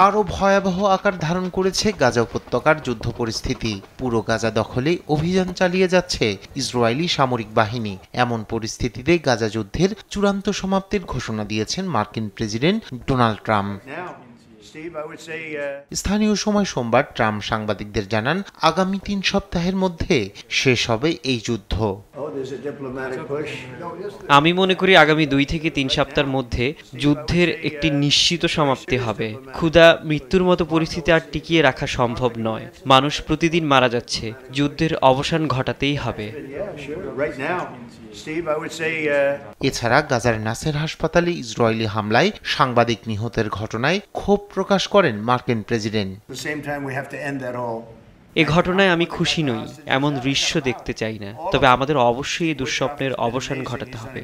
আরও ভয়াবহ আকার ধারণ করেছে গাজা উপত্যকার যুদ্ধ পরিস্থিতি। পুরো গাজা দখলে অভিযান চালিয়ে যাচ্ছে ইসরায়েলি সামরিক বাহিনী। এমন পরিস্থিতিতে গাজা যুদ্ধের চূড়ান্ত সমাপ্তির ঘোষণা দিয়েছেন মার্কিন প্রেসিডেন্ট ডোনাল্ড ট্রাম্প। স্থানীয় সময় সোমবার ট্রাম্প সাংবাদিকদের জানান, আগামী 3 সপ্তাহের মধ্যে শেষ হবে এই যুদ্ধ। আমি মনে করি আগামী 2 থেকে 3 সপ্তাহের মধ্যে যুদ্ধের একটি নিশ্চিত সমাপ্তি হবে। ক্ষুধা, মৃত্যুর মতো পরিস্থিতি আর টিকিয়ে রাখা সম্ভব নয়। মানুষ প্রতিদিন মারা যাচ্ছে। যুদ্ধের অবসান ঘটাতেই হবে। এছাড়া গাজার নাসের হাসপাতালে ইসরায়েলি হামলায় সাংবাদিক নিহতের ঘটনায় ক্ষোভ প্রকাশ করেন মার্কিন প্রেসিডেন্ট। এ ঘটনায় আমি খুশি নই, এমন দৃশ্য দেখতে চাই না। তবে আমাদের অবশ্যই এই দুঃস্বপ্নের অবসান ঘটাতে হবে।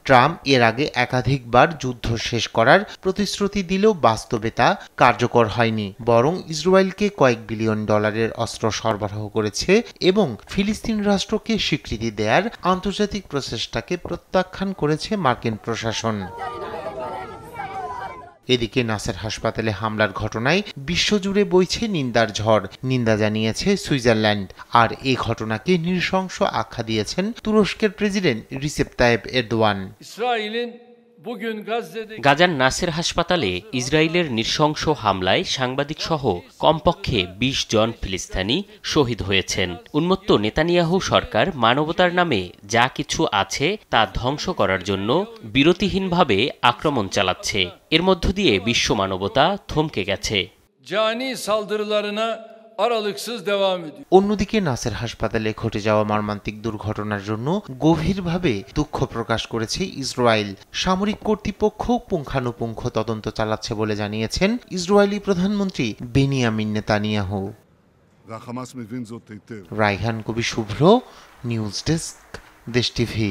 ট্রাম্প এর আগে একাধিকবার যুদ্ধ শেষ করার প্রতিশ্রুতি দিলেও বাস্তবে তা কার্যকর হয়নি, বরং ইসরায়েলকে কয়েক বিলিয়ন ডলারের অস্ত্র সরবরাহ করেছে এবং ফিলিস্তিন রাষ্ট্রকে স্বীকৃতি দেওয়ার আন্তর্জাতিক প্রচেষ্টাকে প্রত্যাখ্যান করেছে মার্কিন প্রশাসন। এদিকে নাসের হাসপাতালে হামলার ঘটনায় বিশ্বজুড়ে বইছে নিন্দার ঝড়। নিন্দা জানিয়েছে সুইজারল্যান্ড। আর এই ঘটনাকে নৃশংস আখ্যা দিয়েছেন তুরস্কের প্রেসিডেন্ট রিসেপ তাইয়েপ এরদোয়ান। গাজার নাসের হাসপাতালে ইসরায়েলের নৃশংস হামলায় সাংবাদিক সহ কমপক্ষে 20 জন ফিলিস্তিনি শহীদ হয়েছেন। উন্মত্ত নেতানিয়াহু সরকার মানবতার নামে যা কিছু আছে তা ধ্বংস করার জন্য বিরতিহীনভাবে আক্রমণ চালাচ্ছে। এর মধ্য দিয়ে বিশ্ব মানবতা থমকে গেছে। অন্যদিকে নাসের হাসপাতালে ঘটে যাওয়া মর্মান্তিক দুর্ঘটনার জন্য গভীরভাবে দুঃখ প্রকাশ করেছে ইসরায়েল। সামরিক কর্তৃপক্ষ পুঙ্খানুপুঙ্খ তদন্ত চালাচ্ছে বলে জানিয়েছেন ইসরায়েলি প্রধানমন্ত্রী Benjamin Netanyahu. Raihan Kabi Shubhro, news desk, Desh TV.